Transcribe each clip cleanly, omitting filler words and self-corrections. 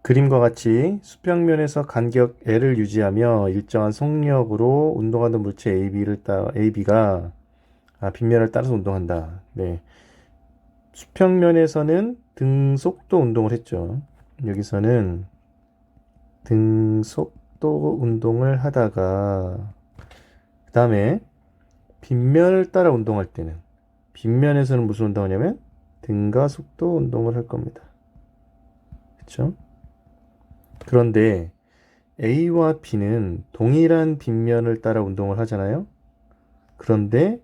그림과 같이 수평면에서 간격 L을 유지하며 일정한 속력으로 운동하는 물체 AB가 빗면을 따라서 운동한다. 네. 수평면에서는 등속도 운동을 했죠. 여기서는 등속도 운동을 하다가 그 다음에 빗면을 따라 운동할 때는 빗면에서는 무슨 운동하냐면 등가속도 운동을 할 겁니다. 그렇죠? 그런데 A와 B는 동일한 빗면을 따라 운동을 하잖아요. 그런데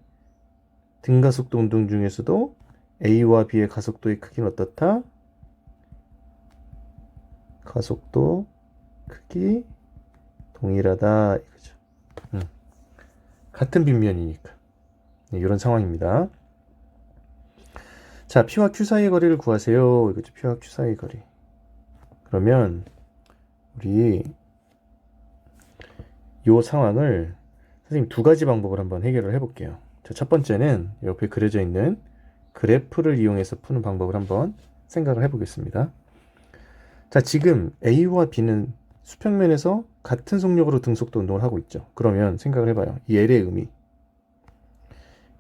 등가속도 운동 중에서도 A와 B의 가속도의 크기는 어떻다? 가속도 크기 동일하다 이거죠. 같은 빗면이니까. 네, 이런 상황입니다. 자, P와 Q 사이의 거리를 구하세요. 이거죠. P와 Q 사이의 거리. 그러면 우리 이 상황을 선생님 두 가지 방법을 한번 해결을 해볼게요. 자, 첫 번째는 옆에 그려져 있는 그래프를 이용해서 푸는 방법을 한번 생각을 해보겠습니다. 자, 지금 A와 B는 수평면에서 같은 속력으로 등속도 운동을 하고 있죠. 그러면 생각을 해봐요. 이 L의 의미.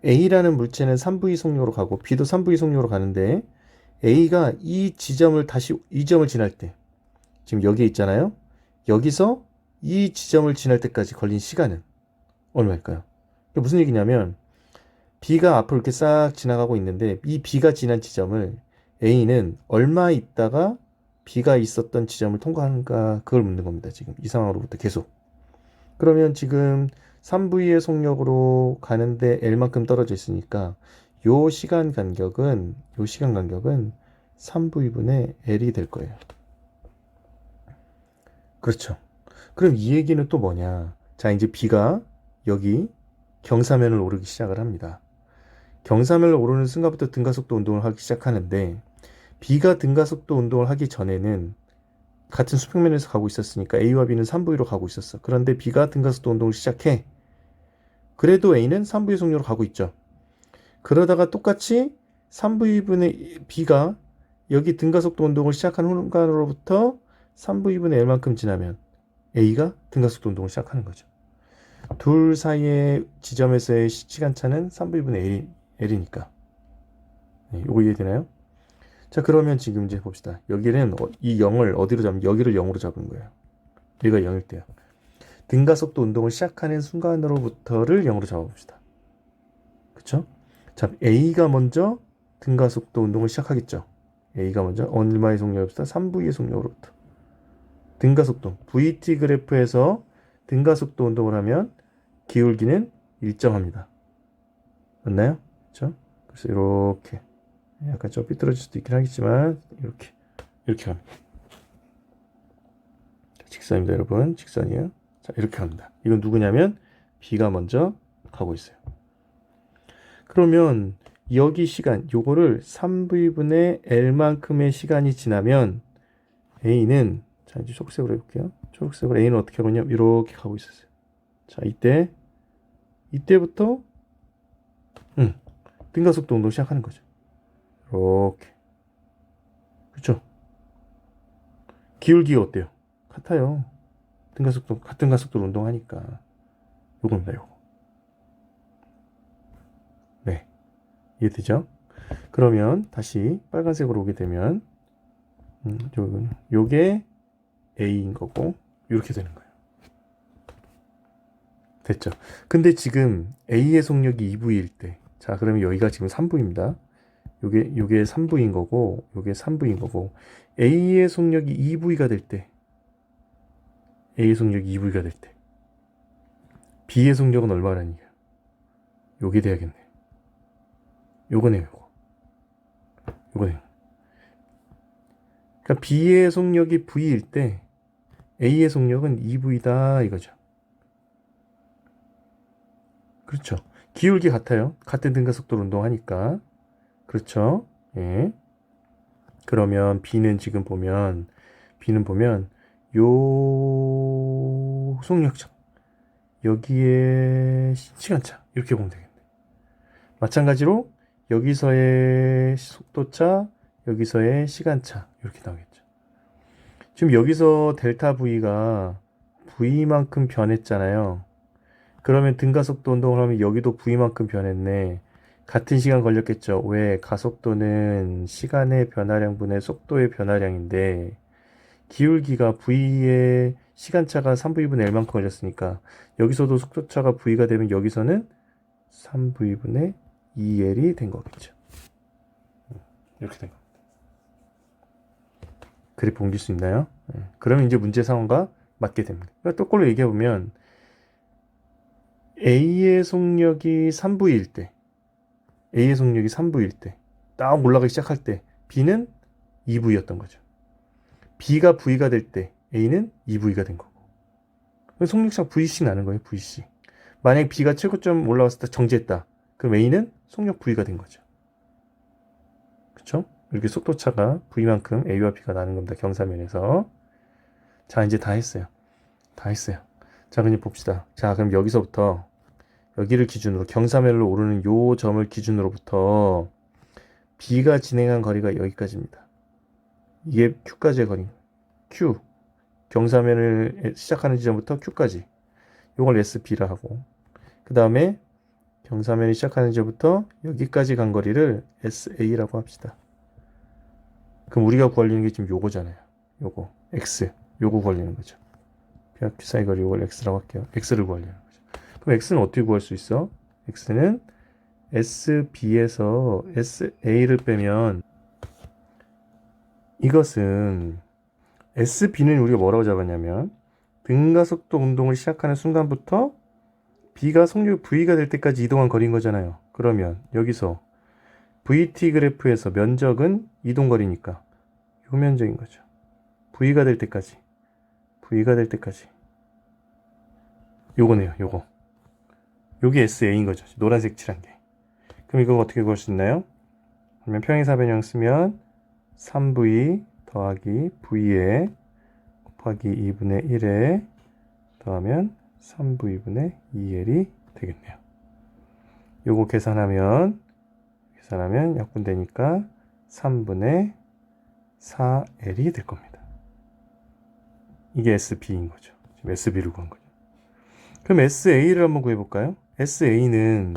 A라는 물체는 3V 속력으로 가고 B도 3V 속력으로 가는데 A가 이 점을 지날 때 지금 여기에 있잖아요. 여기서 이 지점을 지날 때까지 걸린 시간은 얼마일까요? 이게 무슨 얘기냐면 B가 앞으로 이렇게 싹 지나가고 있는데 이 B가 지난 지점을 A는 얼마 있다가 B가 있었던 지점을 통과하는가 그걸 묻는 겁니다. 지금 이 상황으로부터 계속. 그러면 지금 3V의 속력으로 가는데 L만큼 떨어져 있으니까 요 시간 간격은 3V분의 L이 될 거예요. 그렇죠. 그럼 이 얘기는 또 뭐냐? 자, 이제 B가 여기 경사면을 오르기 시작을 합니다. 경사면을 오르는 순간부터 등가속도 운동을 하기 시작하는데 B가 등가속도 운동을 하기 전에는 같은 수평면에서 가고 있었으니까 A와 B는 3V로 가고 있었어. 그런데 B가 등가속도 운동을 시작해. 그래도 A는 3V의 속력으로 가고 있죠. 그러다가 똑같이 3V분의 B가 여기 등가속도 운동을 시작한 순간으로부터 3V분의 L만큼 지나면 A가 등가속도 운동을 시작하는 거죠. 둘 사이의 지점에서의 시간차는 3V분의 L이니까. 네, 이거 이해되나요? 자, 그러면 지금 이제 봅시다. 여기는 이 0을 어디로 잡으면 여기를 0으로 잡은 거예요. 여기가 0일 때요. 등가속도 운동을 시작하는 순간으로부터를 0으로 잡아봅시다. 그쵸? 자, A가 먼저 등가속도 운동을 시작하겠죠. A가 먼저 얼마의 속력으로부터? 3V의 속력으로부터. 등가속도. VT 그래프에서 등가속도 운동을 하면 기울기는 일정합니다. 맞나요? 그쵸? 그래서 이렇게 약간 좀 삐뚤어질 수도 있긴 하겠지만 이렇게 갑니다. 직선입니다, 여러분. 직선이에요. 자, 이렇게 갑니다. 이건 누구냐면 B가 먼저 가고 있어요. 그러면 여기 시간, 요거를 3V분의 L만큼의 시간이 지나면 A는, 자, 이제 초록색으로 해볼게요. 초록색으로 A는 어떻게 하고 있냐면 이렇게 가고 있었어요. 자, 이때부터 등가속도 운동 시작하는 거죠. 이렇게. 그쵸? 기울기가 어때요? 같아요. 같은 가속도로 운동하니까. 요겁니다, 요거. 네. 이해되죠? 그러면 다시 빨간색으로 오게 되면, 요게 A인 거고, 이렇게 되는 거예요. 됐죠? 근데 지금 A의 속력이 2V일 때, 자, 그러면 여기가 지금 3V입니다. 요게 3V인 거고, 요게 3V인 거고, A의 속력이 2V가 될 때, A의 속력이 2V가 될 때, B의 속력은 얼마라는 얘기야? 요게 돼야겠네. 요거네요, 요거. 요거네요. 그러니까 B의 속력이 V일 때, A의 속력은 2V다, 이거죠. 그렇죠. 기울기 같아요. 같은 등가속도로 운동하니까. 그렇죠. 예. 그러면 B는 보면 요 속력차 여기에 시간차 이렇게 보면 되겠네. 마찬가지로 여기서의 속도차 여기서의 시간차 이렇게 나오겠죠. 지금 여기서 델타 V가 V만큼 변했잖아요. 그러면 등가속도 운동을 하면 여기도 V만큼 변했네. 같은 시간 걸렸겠죠. 왜? 가속도는 시간의 변화량분의 속도의 변화량인데 기울기가 V의 시간차가 3V분의 L만큼 걸렸으니까 여기서도 속도차가 V가 되면 여기서는 3V분의 2L이 된 거겠죠. 이렇게 된 겁니다. 그래프 옮길 수 있나요? 그러면 이제 문제 상황과 맞게 됩니다. 그러니까 똑바로 얘기해보면 A의 속력이 3V일 때 A의 속력이 3V일 때 딱 올라가기 시작할 때 B는 2V였던 거죠. B가 V가 될 때 A는 2V가 된 거고. 속력차 V씩 나는 거예요. V씩. 만약 B가 최고점 올라왔을 때 정지했다. 그럼 A는 속력 V가 된 거죠. 그쵸? 이렇게 속도차가 V만큼 A와 B가 나는 겁니다. 경사면에서. 자, 이제 다 했어요. 다 했어요. 자, 그럼 봅시다. 자, 그럼 여기서부터 여기를 기준으로 경사면으로 오르는 요 점을 기준으로부터 B가 진행한 거리가 여기까지입니다. 이게 Q까지의 거리입니다. Q. 경사면을 시작하는 지점부터 Q까지. 요걸 SB라 하고. 그 다음에 경사면이 시작하는 지점부터 여기까지 간 거리를 SA라고 합시다. 그럼 우리가 구하려는 게 지금 요거잖아요. 요거. X. 요거 구하려는 거죠. P와 Q 사이 거리 요걸 X라고 할게요. X를 구하려는 거죠. 그럼 X는 어떻게 구할 수 있어? X는 SB에서 SA를 빼면 이것은 SB는 우리가 뭐라고 잡았냐면 등가속도 운동을 시작하는 순간부터 B가 속력 V가 될 때까지 이동한 거리인 거잖아요. 그러면 여기서 VT 그래프에서 면적은 이동거리니까 요 면적인 거죠. V가 될 때까지 V가 될 때까지 요거네요. 요거. 요게 SA인 거죠. 노란색 칠한 게. 그럼 이거 어떻게 구할 수 있나요? 그러면 평행사 변형 쓰면 3V 더하기 V에 곱하기 2분의 1에 더하면 3V분의 2L이 되겠네요. 요거 계산하면 약분되니까 3분의 4L이 될 겁니다. 이게 SB인 거죠. 지금 SB를 구한 거죠. 그럼 SA를 한번 구해볼까요? SA는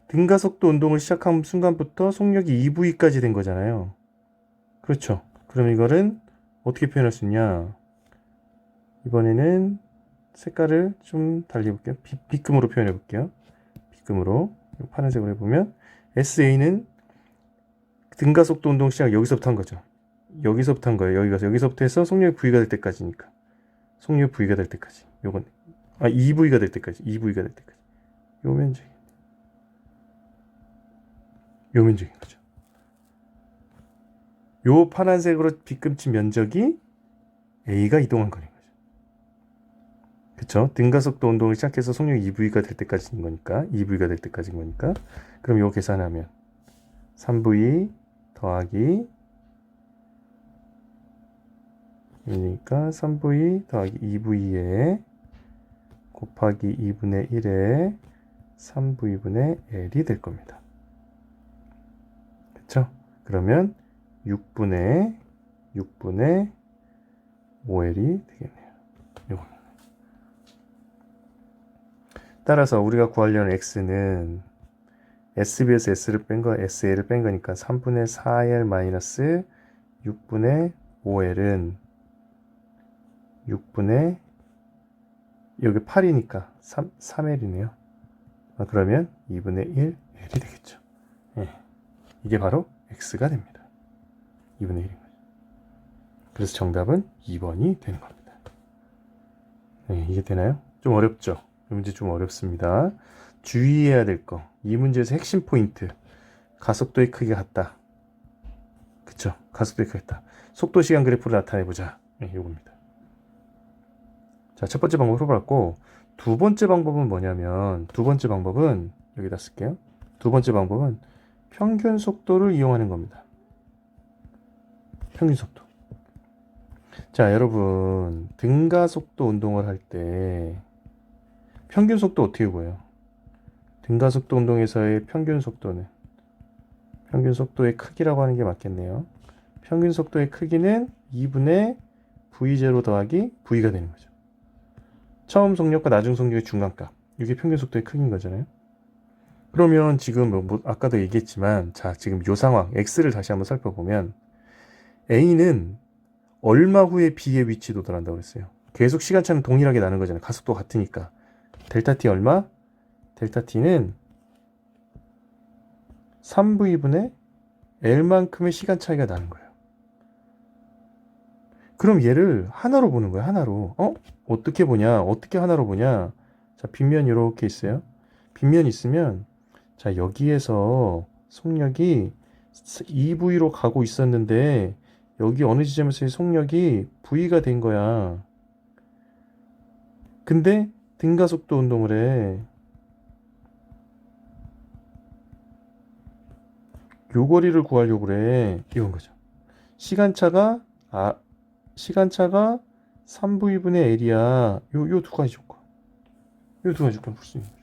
등가속도 운동을 시작한 순간부터 속력이 2V까지 된 거잖아요. 그렇죠. 그럼 이거는 어떻게 표현할 수 있냐? 이번에는 색깔을 좀 달리해볼게요. B금으로 표현해볼게요. B금으로 파란색으로 해보면 SA는 등가속도 운동 시작 여기서부터 한 거죠. 여기서부터 한 거예요. 여기서부터 해서 속력이 V가 될 때까지니까. 속력 V가 될 때까지. 요건 2V가 될 때까지. 2V가 될 때까지. 요 면적인 거죠. 요 파란색으로 B금친 면적이 A가 이동한 거리인 거죠. 그쵸? 등가속도 운동을 시작해서 속력이 2V가 될 때까지인 거니까 2V가 될 때까지인 거니까 그럼 요 계산하면 3V 더하기 그러니까 3V 더하기 2V에 곱하기 2분의 1에 3V분의 L이 될 겁니다. 그쵸? 그러면 6분의 5L이 되겠네요. 요거. 따라서 우리가 구하려는 X는 SB에서 S를 뺀 거, SA를 뺀 거니까 3분의 4L 마이너스 6분의 5L은 6분의 여기 8이니까 3L이네요. 그러면 2분의 1L이 되겠죠. 예. 이게 바로 X가 됩니다. 2분의 1인 거죠. 그래서 정답은 2번이 되는 겁니다. 네, 이게 되나요? 좀 어렵죠? 이 문제 좀 어렵습니다. 주의해야 될 거. 이 문제에서 핵심 포인트. 가속도의 크기가 같다. 그쵸? 가속도의 크기가 같다. 속도 시간 그래프를 나타내보자. 네, 요겁니다. 자, 첫 번째 방법 풀어봤고, 두 번째 방법은 뭐냐면, 여기다 쓸게요. 두 번째 방법은 평균 속도를 이용하는 겁니다. 평균 속도. 자, 여러분, 등가속도 운동을 할 때, 평균 속도 어떻게 구해요? 등가속도 운동에서의 평균 속도는, 평균 속도의 크기라고 하는 게 맞겠네요. 평균 속도의 크기는 2분의 V0 더하기 V가 되는 거죠. 처음 속력과 나중 속력의 중간값. 이게 평균 속도의 크기인 거잖아요. 그러면 지금 아까도 얘기했지만 자, 지금 이 상황 X를 다시 한번 살펴보면 A는 얼마 후에 B의 위치 도달한다고 그랬어요. 계속 시간차는 동일하게 나는 거잖아요. 가속도 같으니까. 델타 T 얼마? 델타 T는 3V분의 L만큼의 시간 차이가 나는 거예요. 그럼 얘를 하나로 보는 거야, 하나로. 어떻게 보냐? 어떻게 하나로 보냐? 자, 빗면 이렇게 있어요. 빗면 있으면, 자, 여기에서 속력이 2V로 가고 있었는데, 여기 어느 지점에서의 속력이 V가 된 거야. 근데 등가속도 운동을 해. 요 거리를 구하려고 그래. 이건 거죠. 시간차가 3V분의 L이야. 요 두 가지 조건. 요 두 가지 조건 풀 수 있는 거죠.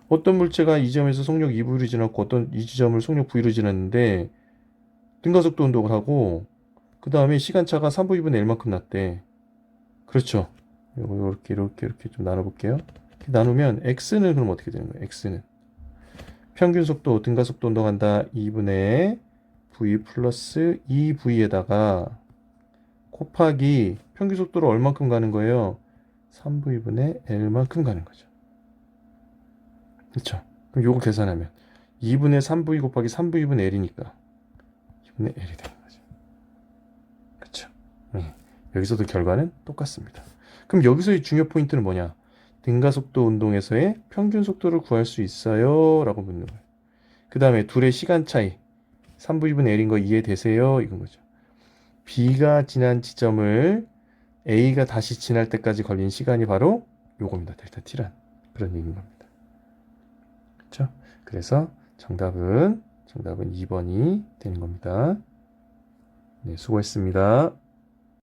어떤 물체가 이 점에서 속력 2V로 지났고 어떤 이 지점을 속력 V로 지났는데 등가속도 운동을 하고 그 다음에 시간차가 3V분의 L만큼 났대. 그렇죠. 요거 이렇게 좀 나눠볼게요. 이렇게 나누면 X는 그럼 어떻게 되는 거예요? X는 평균 속도 등가속도 운동한다 2분의 V 플러스 2V에다가 곱하기 평균 속도로 얼만큼 가는 거예요? 3V분의 L만큼 가는 거죠. 그렇죠? 그럼 요거 계산하면 2분의 3V 곱하기 3V분의 L이니까 2분의 L이 되는 거죠. 그렇죠? 여기서도 결과는 똑같습니다. 그럼 여기서의 중요 포인트는 뭐냐? 등가속도 운동에서의 평균 속도를 구할 수 있어요? 라고 묻는 거예요. 그 다음에 둘의 시간 차이 3V분의 L인 거 이해되세요? 이건 거죠. B가 지난 지점을 A가 다시 지날 때까지 걸린 시간이 바로 요겁니다. 델타 T란 그런 얘기인 겁니다. 그렇죠? 그래서 정답은 2번이 되는 겁니다. 네, 수고했습니다.